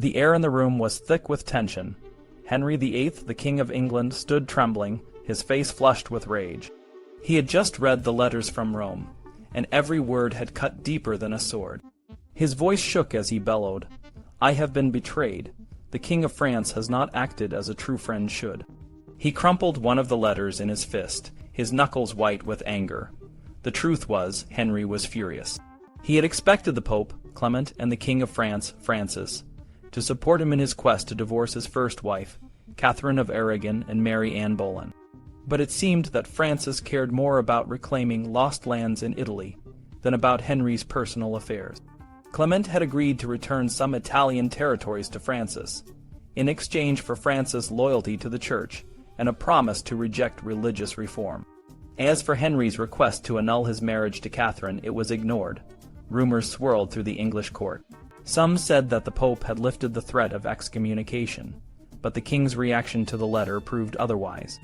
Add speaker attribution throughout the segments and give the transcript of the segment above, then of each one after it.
Speaker 1: The air in the room was thick with tension. Henry VIII, the King of England, stood trembling, his face flushed with rage. He had just read the letters from Rome, and every word had cut deeper than a sword. His voice shook as he bellowed, "I have been betrayed. The King of France has not acted as a true friend should." He crumpled one of the letters in his fist, his knuckles white with anger. The truth was, Henry was furious. He had expected the Pope, Clement, and the King of France, Francis, to support him in his quest to divorce his first wife, Katherine of Aragon, and marry Anne Boleyn. But it seemed that Francis cared more about reclaiming lost lands in Italy than about Henry's personal affairs. Clement had agreed to return some Italian territories to Francis, in exchange for Francis' loyalty to the Church and a promise to reject religious reform. As for Henry's request to annul his marriage to Catherine, it was ignored. Rumors swirled through the English court. Some said that the Pope had lifted the threat of excommunication, but the king's reaction to the letter proved otherwise.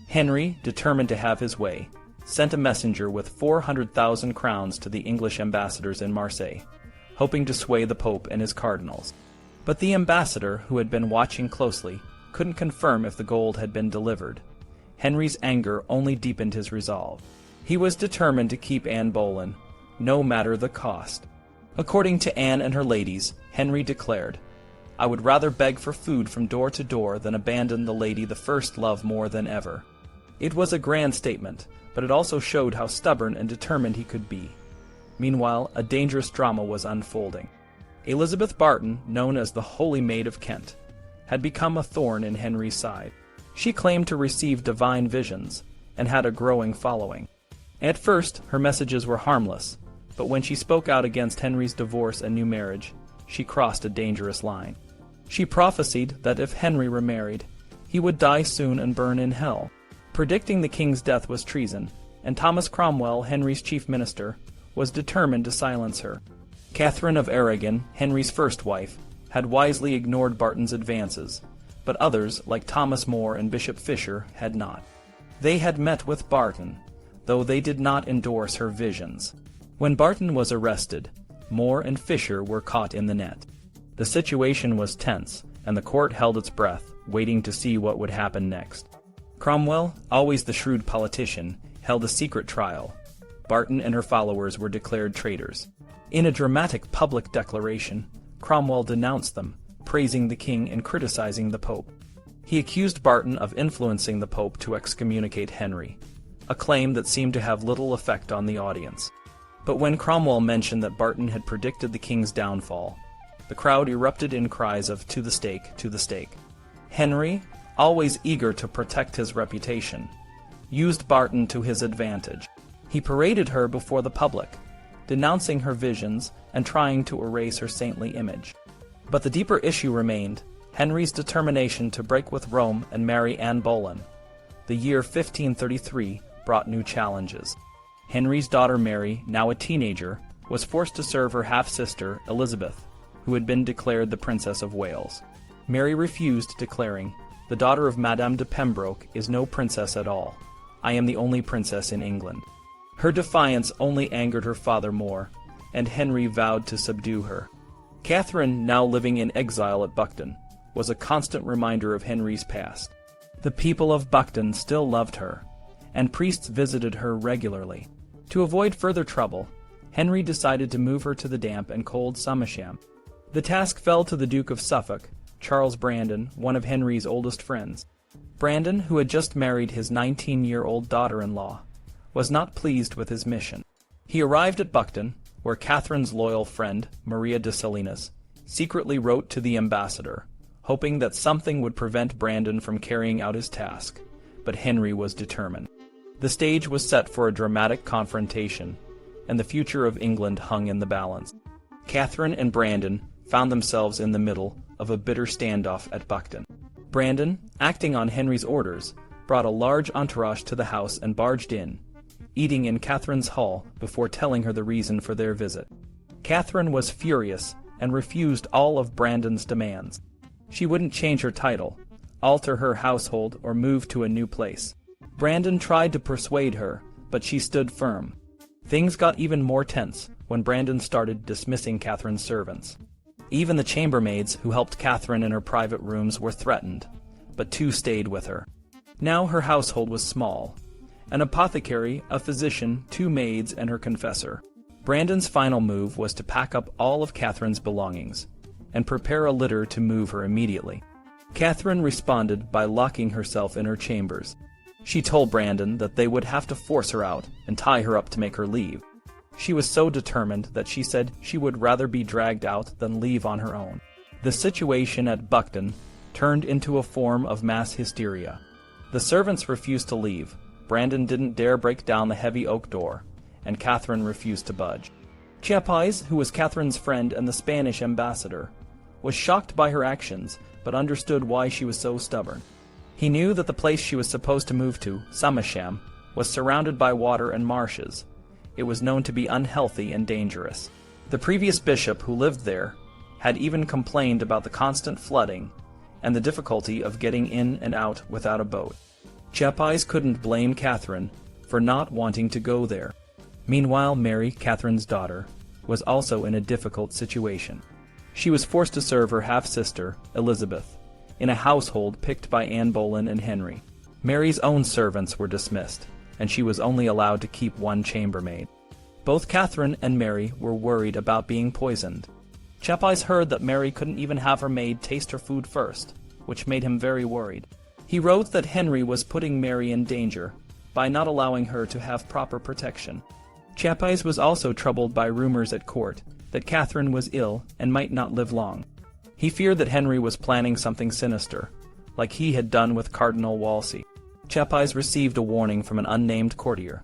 Speaker 1: Henry, determined to have his way, sent a messenger with 400,000 crowns to the English ambassadors in Marseille, hoping to sway the Pope and his cardinals. But the ambassador, who had been watching closely, couldn't confirm if the gold had been delivered. Henry's anger only deepened his resolve. He was determined to keep Anne Boleyn, no matter the cost. According to Anne and her ladies, Henry declared, "I would rather beg for food from door to door than abandon the lady the first love more than ever." It was a grand statement, but it also showed how stubborn and determined he could be. Meanwhile, a dangerous drama was unfolding. Elizabeth Barton, known as the Holy Maid of Kent, had become a thorn in Henry's side. She claimed to receive divine visions and had a growing following. At first, her messages were harmless, but when she spoke out against Henry's divorce and new marriage, she crossed a dangerous line. She prophesied that if Henry remarried, he would die soon and burn in hell. Predicting the king's death was treason, and Thomas Cromwell, Henry's chief minister, was determined to silence her. Katherine of Aragon, Henry's first wife, had wisely ignored Barton's advances, but others, like Thomas More and Bishop Fisher, had not. They had met with Barton, though they did not endorse her visions. When Barton was arrested, More and Fisher were caught in the net. The situation was tense, and the court held its breath, waiting to see what would happen next. Cromwell, always the shrewd politician, held a secret trial. Barton and her followers were declared traitors. In a dramatic public declaration, Cromwell denounced them, praising the king and criticizing the Pope. He accused Barton of influencing the Pope to excommunicate Henry, a claim that seemed to have little effect on the audience. But when Cromwell mentioned that Barton had predicted the king's downfall, the crowd erupted in cries of "To the stake, to the stake." Henry, always eager to protect his reputation, used Barton to his advantage. He paraded her before the public, denouncing her visions and trying to erase her saintly image. But the deeper issue remained, Henry's determination to break with Rome and marry Anne Boleyn. The year 1533 brought new challenges. Henry's daughter Mary, now a teenager, was forced to serve her half-sister, Elizabeth, who had been declared the Princess of Wales. Mary refused, declaring, "The daughter of Madame de Pembroke is no princess at all. I am the only princess in England." Her defiance only angered her father more, and Henry vowed to subdue her. Catherine, now living in exile at Bucton, was a constant reminder of Henry's past. The people of Bucton still loved her, and priests visited her regularly. To avoid further trouble, Henry decided to move her to the damp and cold Somersham. The task fell to the Duke of Suffolk, Charles Brandon, one of Henry's oldest friends. Brandon, who had just married his 19-year-old daughter-in-law, was not pleased with his mission. He arrived at Bucton, where Catherine's loyal friend, Maria de Salinas, secretly wrote to the ambassador, hoping that something would prevent Brandon from carrying out his task, but Henry was determined. The stage was set for a dramatic confrontation, and the future of England hung in the balance. Catherine and Brandon found themselves in the middle of a bitter standoff at Bucton. Brandon, acting on Henry's orders, brought a large entourage to the house and barged in, eating in Catherine's hall before telling her the reason for their visit. Catherine was furious and refused all of Brandon's demands. She wouldn't change her title, alter her household, or move to a new place. Brandon tried to persuade her, but she stood firm. Things got even more tense when Brandon started dismissing Catherine's servants. Even the chambermaids who helped Catherine in her private rooms were threatened, but 2 stayed with her. Now her household was small: an apothecary, a physician, 2 maids, and her confessor. Brandon's final move was to pack up all of Catherine's belongings and prepare a litter to move her immediately. Catherine responded by locking herself in her chambers. She told Brandon that they would have to force her out and tie her up to make her leave. She was so determined that she said she would rather be dragged out than leave on her own. The situation at Buckton turned into a form of mass hysteria. The servants refused to leave. Brandon didn't dare break down the heavy oak door, and Catherine refused to budge. Chapuys, who was Catherine's friend and the Spanish ambassador, was shocked by her actions, but understood why she was so stubborn. He knew that the place she was supposed to move to, Samasham, was surrounded by water and marshes. It was known to be unhealthy and dangerous. The previous bishop who lived there had even complained about the constant flooding and the difficulty of getting in and out without a boat. Chapuys couldn't blame Catherine for not wanting to go there. Meanwhile, Mary, Catherine's daughter, was also in a difficult situation. She was forced to serve her half-sister, Elizabeth, in a household picked by Anne Boleyn and Henry. Mary's own servants were dismissed, and she was only allowed to keep 1 chambermaid. Both Catherine and Mary were worried about being poisoned. Chapuys heard that Mary couldn't even have her maid taste her food first, which made him very worried. He wrote that Henry was putting Mary in danger by not allowing her to have proper protection. Chapuys was also troubled by rumors at court that Catherine was ill and might not live long. He feared that Henry was planning something sinister, like he had done with Cardinal Wolsey. Chapuys received a warning from an unnamed courtier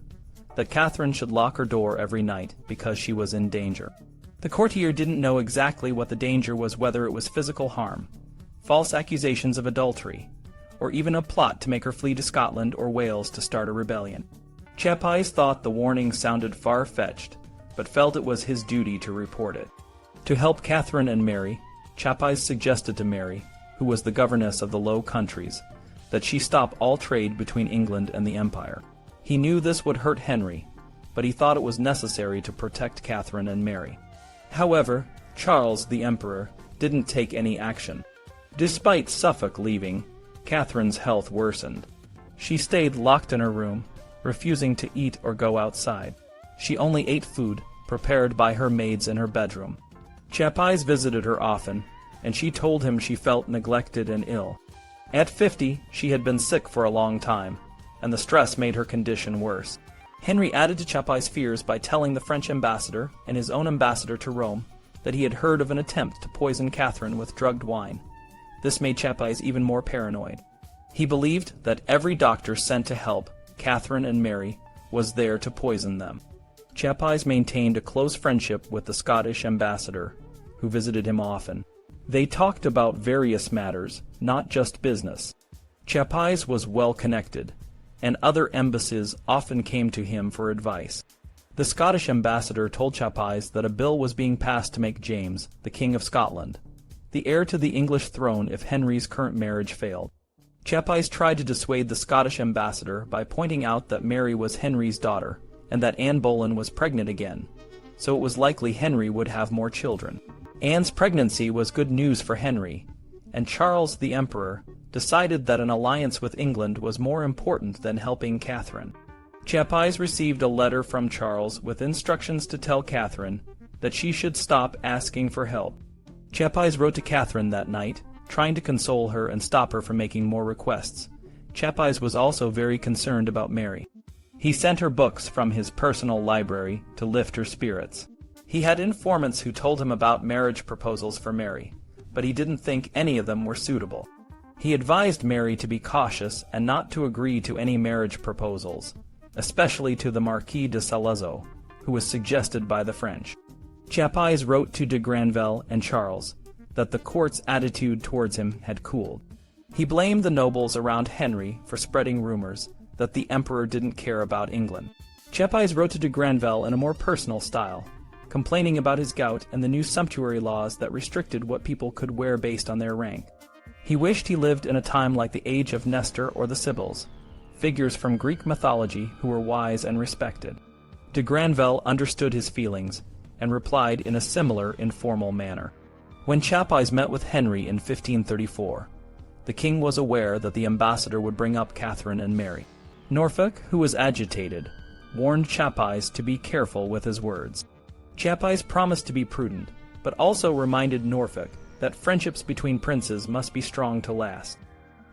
Speaker 1: that Catherine should lock her door every night because she was in danger. The courtier didn't know exactly what the danger was, whether it was physical harm, false accusations of adultery, or even a plot to make her flee to Scotland or Wales to start a rebellion. Chapuys thought the warning sounded far-fetched, but felt it was his duty to report it. To help Catherine and Mary, Chapuys suggested to Mary, who was the governess of the Low Countries, that she stop all trade between England and the Empire. He knew this would hurt Henry, but he thought it was necessary to protect Catherine and Mary. However, Charles, the Emperor, didn't take any action. Despite Suffolk leaving, Catherine's health worsened. She stayed locked in her room, refusing to eat or go outside. She only ate food prepared by her maids in her bedroom. Chapuys visited her often, and she told him she felt neglected and ill. At 50, she had been sick for a long time, and the stress made her condition worse. Henry added to Chapuys' fears by telling the French ambassador and his own ambassador to Rome that he had heard of an attempt to poison Catherine with drugged wine. This made Chapuys even more paranoid. He believed that every doctor sent to help Catherine and Mary was there to poison them. Chapuys maintained a close friendship with the Scottish ambassador, who visited him often. They talked about various matters, not just business. Chapuys was well connected, and other embassies often came to him for advice. The Scottish ambassador told Chapuys that a bill was being passed to make James, the King of Scotland, the heir to the English throne if Henry's current marriage failed. Chapuys tried to dissuade the Scottish ambassador by pointing out that Mary was Henry's daughter, and that Anne Boleyn was pregnant again, so it was likely Henry would have more children. Anne's pregnancy was good news for Henry, and Charles the Emperor decided that an alliance with England was more important than helping Catherine. Chapuys received a letter from Charles with instructions to tell Catherine that she should stop asking for help. Chapuys wrote to Catherine that night, trying to console her and stop her from making more requests. Chapuys was also very concerned about Mary. He sent her books from his personal library to lift her spirits. He had informants who told him about marriage proposals for Mary, but he didn't think any of them were suitable. He advised Mary to be cautious and not to agree to any marriage proposals, especially to the Marquis de Saluzzo, who was suggested by the French. Chapuys wrote to de Granvelle and Charles that the court's attitude towards him had cooled. He blamed the nobles around Henry for spreading rumors that the emperor didn't care about England. Chapuys wrote to de Granvelle in a more personal style, complaining about his gout and the new sumptuary laws that restricted what people could wear based on their rank. He wished he lived in a time like the age of Nestor or the Sybils, figures from Greek mythology who were wise and respected. De Granvelle understood his feelings and replied in a similar informal manner. When Chapuys met with Henry in 1534, the king was aware that the ambassador would bring up Catherine and Mary. Norfolk, who was agitated, warned Chapuys to be careful with his words. Chapuys promised to be prudent, but also reminded Norfolk that friendships between princes must be strong to last.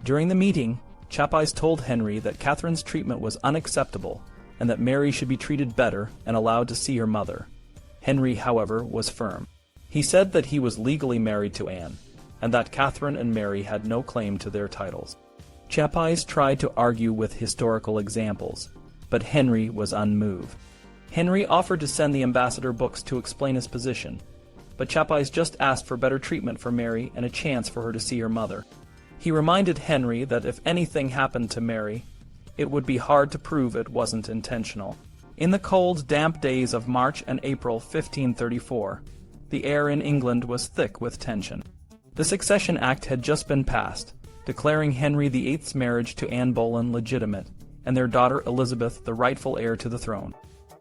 Speaker 1: During the meeting, Chapuys told Henry that Catherine's treatment was unacceptable and that Mary should be treated better and allowed to see her mother. Henry, however, was firm. He said that he was legally married to Anne, and that Catherine and Mary had no claim to their titles. Chapuys tried to argue with historical examples, but Henry was unmoved. Henry offered to send the ambassador books to explain his position, but Chapuys just asked for better treatment for Mary and a chance for her to see her mother. He reminded Henry that if anything happened to Mary, it would be hard to prove it wasn't intentional. In the cold, damp days of March and April 1534, the air in England was thick with tension. The Succession Act had just been passed, declaring Henry VIII's marriage to Anne Boleyn legitimate, and their daughter Elizabeth the rightful heir to the throne.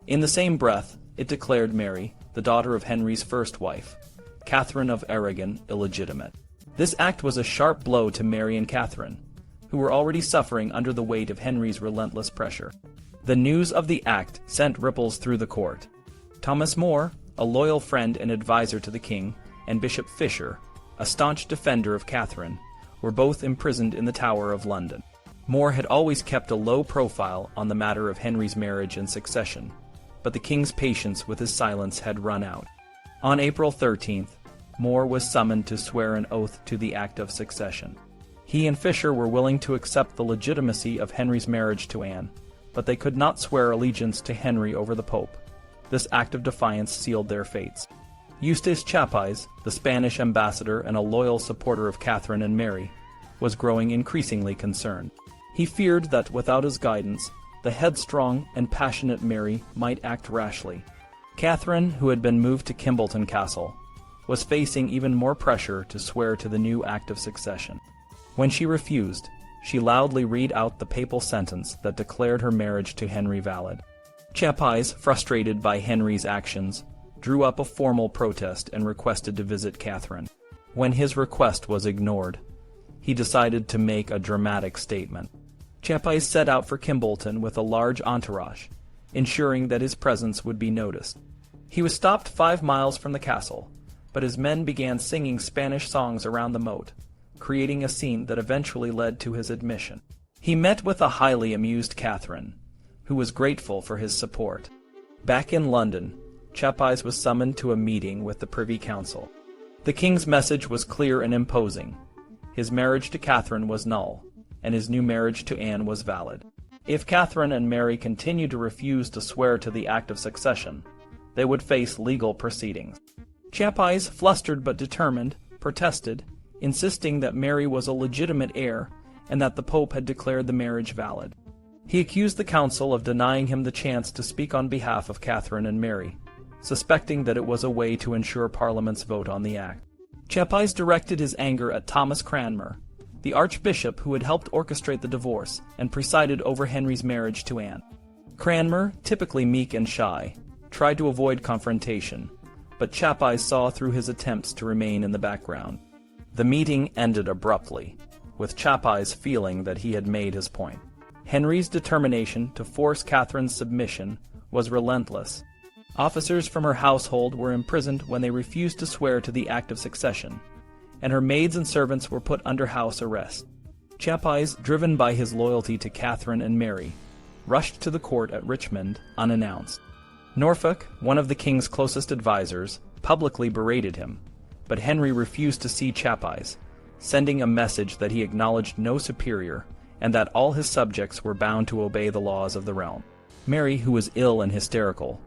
Speaker 1: In the same breath, it declared Mary, the daughter of Henry's first wife, Katherine of Aragon, illegitimate. This act was a sharp blow to Mary and Catherine, who were already suffering under the weight of Henry's relentless pressure. The news of the act sent ripples through the court. Thomas More, a loyal friend and advisor to the king, and Bishop Fisher, a staunch defender of Catherine, were both imprisoned in the Tower of London. More had always kept a low profile on the matter of Henry's marriage and succession, but the king's patience with his silence had run out. On April 13th, More was summoned to swear an oath to the Act of Succession. He and Fisher were willing to accept the legitimacy of Henry's marriage to Anne, but they could not swear allegiance to Henry over the Pope. This act of defiance sealed their fates. Eustace Chapuys, the Spanish ambassador and a loyal supporter of Catherine and Mary, was growing increasingly concerned. He feared that without his guidance, the headstrong and passionate Mary might act rashly. Catherine, who had been moved to Kimbolton Castle, was facing even more pressure to swear to the new Act of Succession. When she refused, she loudly read out the papal sentence that declared her marriage to Henry valid. Chapuys, frustrated by Henry's actions, drew up a formal protest and requested to visit Catherine. When his request was ignored, he decided to make a dramatic statement. Chapuys set out for Kimbolton with a large entourage, ensuring that his presence would be noticed. He was stopped 5 miles from the castle, but his men began singing Spanish songs around the moat, creating a scene that eventually led to his admission. He met with a highly amused Catherine, who was grateful for his support. Back in London, Chapuys was summoned to a meeting with the Privy Council. The king's message was clear and imposing. His marriage to Catherine was null, and his new marriage to Anne was valid. If Catherine and Mary continued to refuse to swear to the Act of Succession, they would face legal proceedings. Chapuys, flustered but determined, protested, insisting that Mary was a legitimate heir and that the Pope had declared the marriage valid. He accused the council of denying him the chance to speak on behalf of Catherine and Mary, suspecting that it was a way to ensure Parliament's vote on the act. Chapuys directed his anger at Thomas Cranmer, the archbishop who had helped orchestrate the divorce and presided over Henry's marriage to Anne. Cranmer, typically meek and shy, tried to avoid confrontation, but Chapuys saw through his attempts to remain in the background. The meeting ended abruptly, with Chapuys feeling that he had made his point. Henry's determination to force Catherine's submission was relentless. Officers from her household were imprisoned when they refused to swear to the Act of Succession, and her maids and servants were put under house arrest. Chapuys, driven by his loyalty to Catherine and Mary, rushed to the court at Richmond unannounced. Norfolk, one of the king's closest advisers, publicly berated him, but Henry refused to see Chapuys, sending a message that he acknowledged no superior and that all his subjects were bound to obey the laws of the realm. Mary, who was ill and hysterical,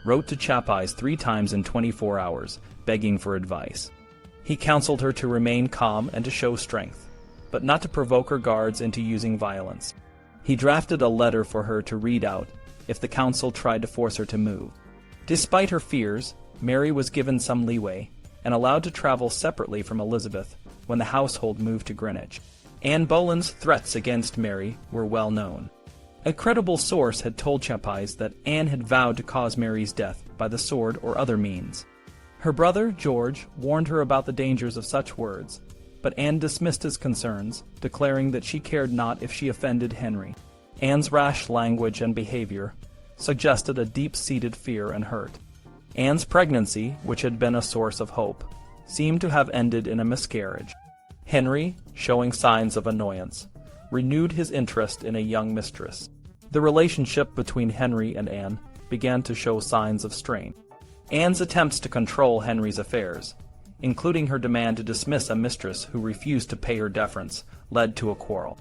Speaker 1: wrote to Chapuys 3 times in 24 hours, begging for advice. He counseled her to remain calm and to show strength, but not to provoke her guards into using violence. He drafted a letter for her to read out if the council tried to force her to move. Despite her fears, Mary was given some leeway and allowed to travel separately from Elizabeth when the household moved to Greenwich. Anne Boleyn's threats against Mary were well known. A credible source had told Chapuys that Anne had vowed to cause Mary's death by the sword or other means. Her brother, George, warned her about the dangers of such words, but Anne dismissed his concerns, declaring that she cared not if she offended Henry. Anne's rash language and behavior suggested a deep-seated fear and hurt. Anne's pregnancy, which had been a source of hope, seemed to have ended in a miscarriage. Henry, showing signs of annoyance, renewed his interest in a young mistress. The relationship between Henry and Anne began to show signs of strain. Anne's attempts to control Henry's affairs, including her demand to dismiss a mistress who refused to pay her deference, led to a quarrel.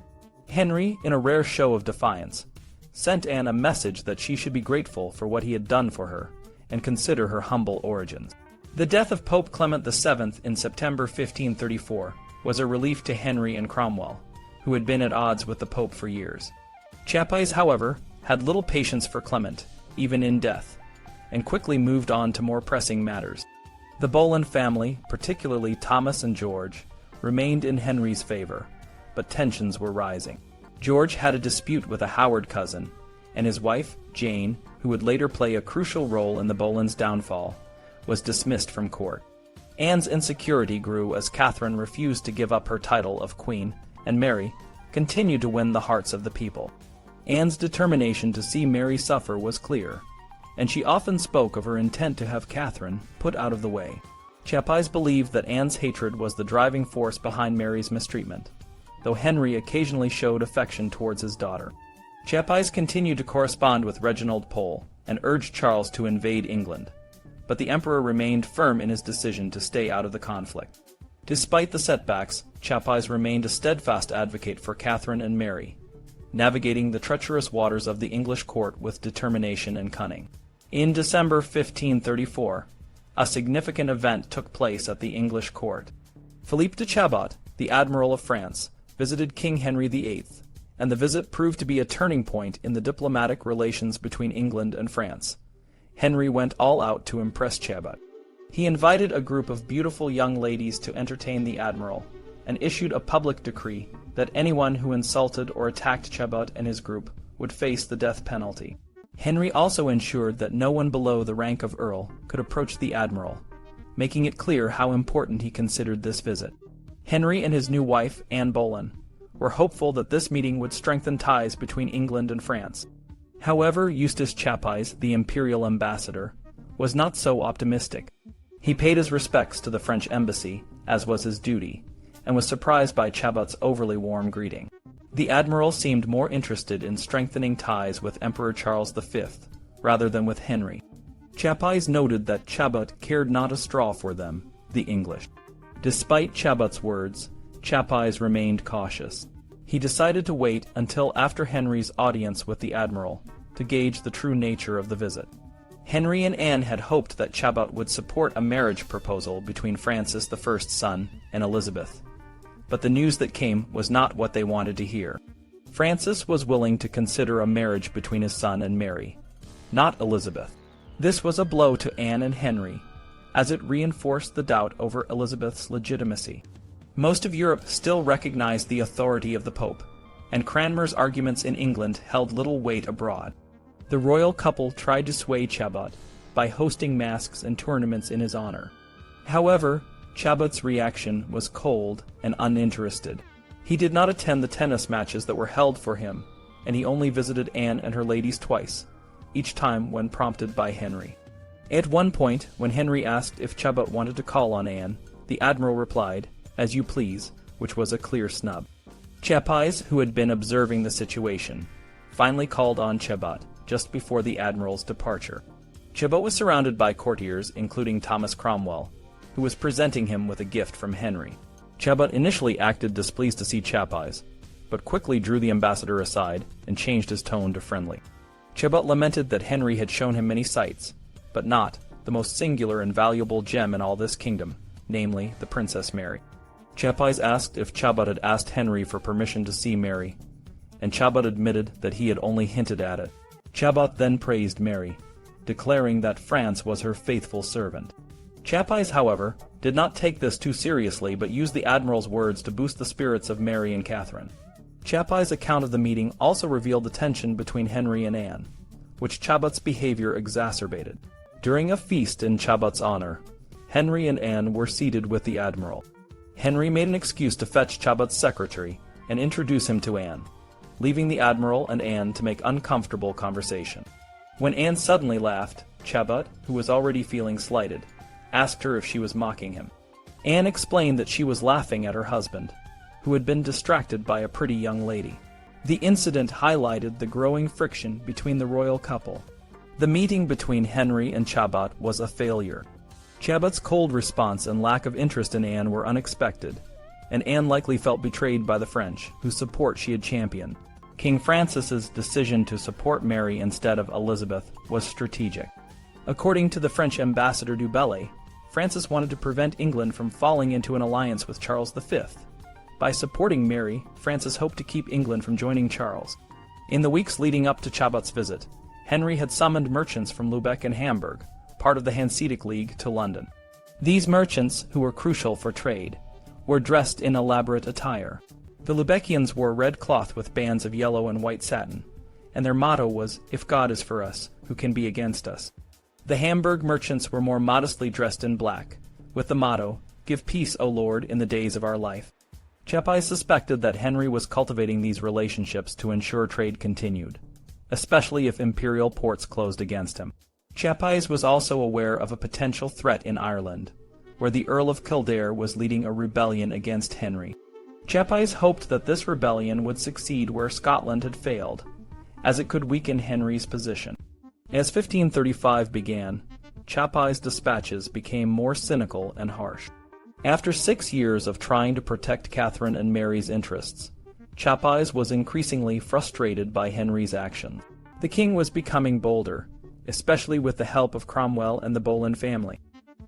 Speaker 1: Henry, in a rare show of defiance, sent Anne a message that she should be grateful for what he had done for her and consider her humble origins. The death of Pope Clement VII in September 1534 was a relief to Henry and Cromwell, who had been at odds with the Pope for years. Chapuys, however, had little patience for Clement, even in death, and quickly moved on to more pressing matters. The Boleyn family, particularly Thomas and George, remained in Henry's favor, but tensions were rising. George had a dispute with a Howard cousin, and his wife, Jane, who would later play a crucial role in the Boleyns' downfall, was dismissed from court. Anne's insecurity grew as Catherine refused to give up her title of queen, and Mary continued to win the hearts of the people. Anne's determination to see Mary suffer was clear, and she often spoke of her intent to have Catherine put out of the way. Chapuys believed that Anne's hatred was the driving force behind Mary's mistreatment, though Henry occasionally showed affection towards his daughter. Chapuys continued to correspond with Reginald Pole and urged Charles to invade England, but the emperor remained firm in his decision to stay out of the conflict. Despite the setbacks, Chapuys remained a steadfast advocate for Catherine and Mary, navigating the treacherous waters of the English court with determination and cunning. In December 1534, a significant event took place at the English court. Philippe de Chabot, the Admiral of France, visited King Henry VIII, and the visit proved to be a turning point in the diplomatic relations between England and France. Henry went all out to impress Chabot. He invited a group of beautiful young ladies to entertain the admiral, and issued a public decree that anyone who insulted or attacked Chabot and his group would face the death penalty. Henry also ensured that no one below the rank of earl could approach the admiral, making it clear how important he considered this visit. Henry and his new wife, Anne Boleyn, were hopeful that this meeting would strengthen ties between England and France. However, Eustace Chapuys, the imperial ambassador, was not so optimistic. He paid his respects to the French embassy, as was his duty, and was surprised by Chabot's overly warm greeting. The admiral seemed more interested in strengthening ties with Emperor Charles V rather than with Henry. Chapuys noted that Chabot cared not a straw for them, the English. Despite Chabot's words, Chapuys remained cautious. He decided to wait until after Henry's audience with the admiral to gauge the true nature of the visit. Henry and Anne had hoped that Chabot would support a marriage proposal between Francis I's son and Elizabeth, but the news that came was not what they wanted to hear. Francis was willing to consider a marriage between his son and Mary, not Elizabeth. This was a blow to Anne and Henry, as it reinforced the doubt over Elizabeth's legitimacy. Most of Europe still recognized the authority of the Pope, and Cranmer's arguments in England held little weight abroad. The royal couple tried to sway Chabot by hosting masques and tournaments in his honor. However, Chabot's reaction was cold and uninterested. He did not attend the tennis matches that were held for him, and he only visited Anne and her ladies twice, each time when prompted by Henry. At one point, when Henry asked if Chabot wanted to call on Anne, the admiral replied, "As you please," which was a clear snub. Chapuys, who had been observing the situation, finally called on Chabot just before the admiral's departure. Chabot was surrounded by courtiers, including Thomas Cromwell, who was presenting him with a gift from Henry. Chabot initially acted displeased to see Chapuys, but quickly drew the ambassador aside and changed his tone to friendly. Chabot lamented that Henry had shown him many sights, but not the most singular and valuable gem in all this kingdom, namely the Princess Mary. Chapuys asked if Chabot had asked Henry for permission to see Mary, and Chabot admitted that he had only hinted at it. Chabot then praised Mary, declaring that France was her faithful servant. Chapuys, however, did not take this too seriously but used the admiral's words to boost the spirits of Mary and Catherine. Chapuys' account of the meeting also revealed the tension between Henry and Anne, which Chabot's behavior exacerbated. During a feast in Chabot's honor, Henry and Anne were seated with the admiral. Henry made an excuse to fetch Chabot's secretary and introduce him to Anne, leaving the admiral and Anne to make uncomfortable conversation. When Anne suddenly laughed, Chabot, who was already feeling slighted, asked her if she was mocking him. Anne explained that she was laughing at her husband, who had been distracted by a pretty young lady. The incident highlighted the growing friction between the royal couple. The meeting between Henry and Chabot was a failure. Chabot's cold response and lack of interest in Anne were unexpected, and Anne likely felt betrayed by the French, whose support she had championed. King Francis's decision to support Mary instead of Elizabeth was strategic. According to the French ambassador du Bellay, Francis wanted to prevent England from falling into an alliance with Charles V. By supporting Mary, Francis hoped to keep England from joining Charles. In the weeks leading up to Chabot's visit, Henry had summoned merchants from Lubeck and Hamburg, part of the Hanseatic League, to London. These merchants, who were crucial for trade, were dressed in elaborate attire. The Lubeckians wore red cloth with bands of yellow and white satin, and their motto was, "If God is for us, who can be against us?" The Hamburg merchants were more modestly dressed in black, with the motto, "Give peace, O Lord, in the days of our life." Chapuys suspected that Henry was cultivating these relationships to ensure trade continued, especially if imperial ports closed against him. Chapuys was also aware of a potential threat in Ireland, where the Earl of Kildare was leading a rebellion against Henry. Chapuys hoped that this rebellion would succeed where Scotland had failed, as it could weaken Henry's position. As 1535 began, Chapuys' dispatches became more cynical and harsh. After 6 years of trying to protect Catherine and Mary's interests, Chapuys was increasingly frustrated by Henry's actions. The king was becoming bolder, especially with the help of Cromwell and the Boleyn family.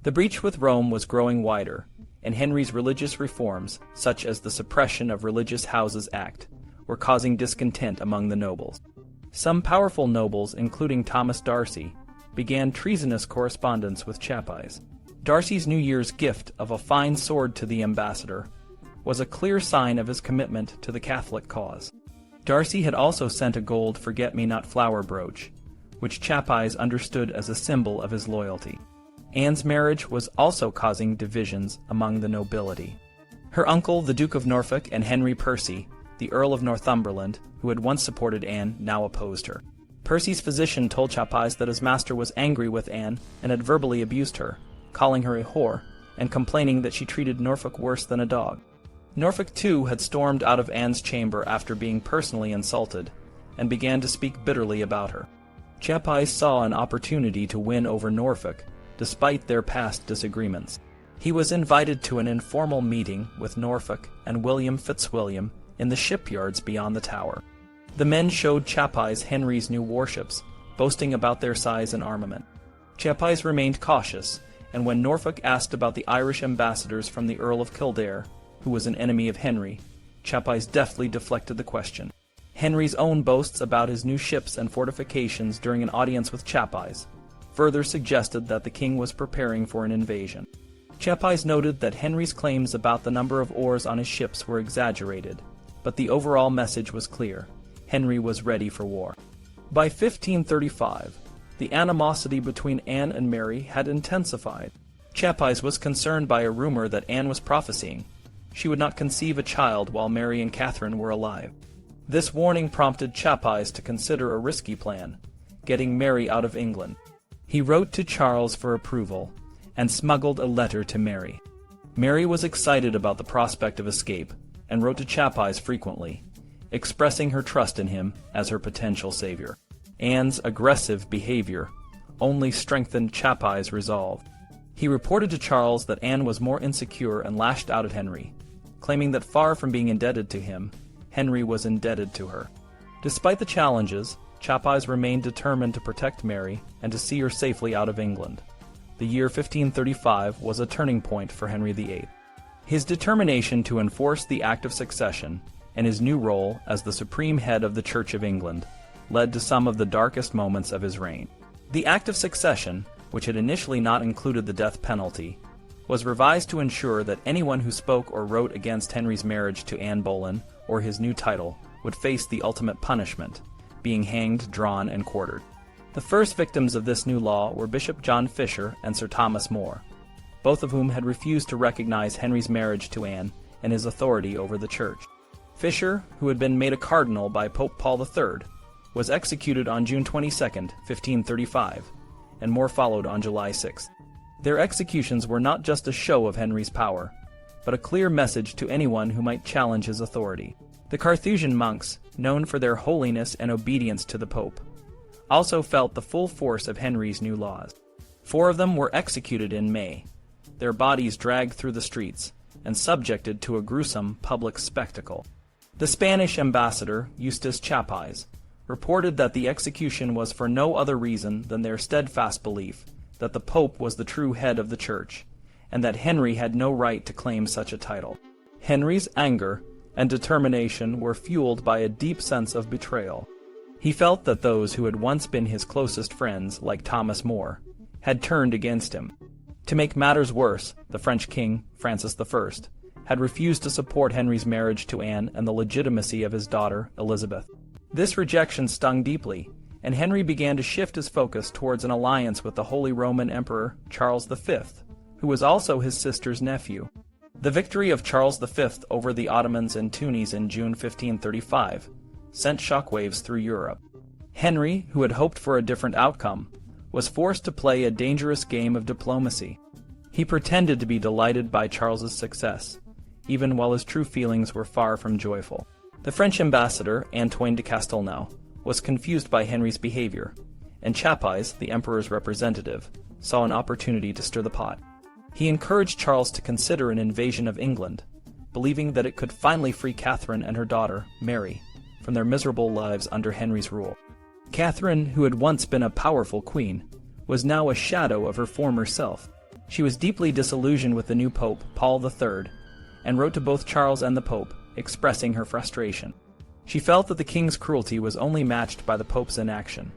Speaker 1: The breach with Rome was growing wider, and Henry's religious reforms, such as the Suppression of Religious Houses Act, were causing discontent among the nobles. Some powerful nobles, including Thomas Darcy, began treasonous correspondence with Chapuys. Darcy's New Year's gift of a fine sword to the ambassador was a clear sign of his commitment to the Catholic cause. Darcy had also sent a gold forget-me-not flower brooch, which Chapuys understood as a symbol of his loyalty. Anne's marriage was also causing divisions among the nobility. Her uncle, the Duke of Norfolk, and Henry Percy, the Earl of Northumberland, who had once supported Anne, now opposed her. Percy's physician told Chapuys that his master was angry with Anne and had verbally abused her, calling her a whore, and complaining that she treated Norfolk worse than a dog. Norfolk, too, had stormed out of Anne's chamber after being personally insulted, and began to speak bitterly about her. Chapuys saw an opportunity to win over Norfolk, despite their past disagreements. He was invited to an informal meeting with Norfolk and William Fitzwilliam in the shipyards beyond the Tower. The men showed Chapuys Henry's new warships, boasting about their size and armament. Chapuys remained cautious, and when Norfolk asked about the Irish ambassadors from the Earl of Kildare, who was an enemy of Henry, Chapuys deftly deflected the question. Henry's own boasts about his new ships and fortifications during an audience with Chapuys further suggested that the king was preparing for an invasion. Chapuys noted that Henry's claims about the number of oars on his ships were exaggerated, but the overall message was clear. Henry was ready for war. By 1535, the animosity between Anne and Mary had intensified. Chapuys was concerned by a rumor that Anne was prophesying she would not conceive a child while Mary and Catherine were alive. This warning prompted Chapuys to consider a risky plan, getting Mary out of England. He wrote to Charles for approval, and smuggled a letter to Mary. Mary was excited about the prospect of escape, and wrote to Chapuys frequently, expressing her trust in him as her potential savior. Anne's aggressive behavior only strengthened Chapuys' resolve. He reported to Charles that Anne was more insecure and lashed out at Henry, claiming that far from being indebted to him, Henry was indebted to her. Despite the challenges, Chapuys remained determined to protect Mary and to see her safely out of England. The year 1535 was a turning point for Henry VIII. His determination to enforce the Act of Succession and his new role as the supreme head of the Church of England led to some of the darkest moments of his reign. The Act of Succession, which had initially not included the death penalty, was revised to ensure that anyone who spoke or wrote against Henry's marriage to Anne Boleyn or his new title would face the ultimate punishment, being hanged, drawn, and quartered. The first victims of this new law were Bishop John Fisher and Sir Thomas More. both of whom had refused to recognize Henry's marriage to Anne and his authority over the church. Fisher, who had been made a cardinal by Pope Paul III, was executed on June 22, 1535, and more followed on July 6. Their executions were not just a show of Henry's power, but a clear message to anyone who might challenge his authority. The Carthusian monks, known for their holiness and obedience to the Pope, also felt the full force of Henry's new laws. 4 of them were executed in May, their bodies dragged through the streets and subjected to a gruesome public spectacle. The Spanish ambassador, Eustace Chapuys, reported that the execution was for no other reason than their steadfast belief that the Pope was the true head of the Church, and that Henry had no right to claim such a title. Henry's anger and determination were fueled by a deep sense of betrayal. He felt that those who had once been his closest friends, like Thomas More, had turned against him. To make matters worse, the French king, Francis I, had refused to support Henry's marriage to Anne and the legitimacy of his daughter, Elizabeth. This rejection stung deeply, and Henry began to shift his focus towards an alliance with the Holy Roman Emperor Charles V, who was also his sister's nephew. The victory of Charles V over the Ottomans and Tunis in June 1535 sent shockwaves through Europe. Henry, who had hoped for a different outcome, was forced to play a dangerous game of diplomacy. He pretended to be delighted by Charles's success, even while his true feelings were far from joyful. The French ambassador, Antoine de Castelnau, was confused by Henry's behavior, and Chapuys, the emperor's representative, saw an opportunity to stir the pot. He encouraged Charles to consider an invasion of England, believing that it could finally free Catherine and her daughter, Mary, from their miserable lives under Henry's rule. Catherine, who had once been a powerful queen, was now a shadow of her former self. She was deeply disillusioned with the new Pope, Paul III, and wrote to both Charles and the Pope, expressing her frustration. She felt that the king's cruelty was only matched by the Pope's inaction,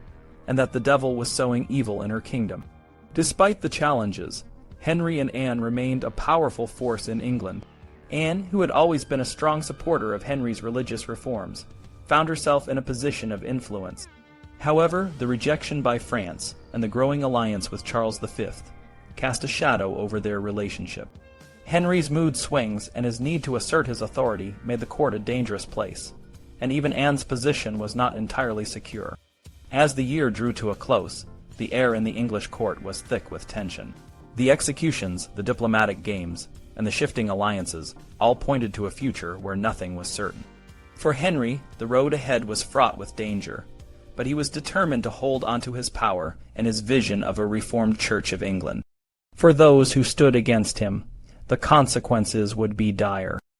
Speaker 1: and that the devil was sowing evil in her kingdom. Despite the challenges, Henry and Anne remained a powerful force in England. Anne, who had always been a strong supporter of Henry's religious reforms, found herself in a position of influence. However, the rejection by France and the growing alliance with Charles V cast a shadow over their relationship. Henry's mood swings and his need to assert his authority made the court a dangerous place, and even Anne's position was not entirely secure. As the year drew to a close, the air in the English court was thick with tension. The executions, the diplomatic games, and the shifting alliances all pointed to a future where nothing was certain. For Henry, the road ahead was fraught with danger, but he was determined to hold onto his power and his vision of a reformed Church of England. For those who stood against him, the consequences would be dire.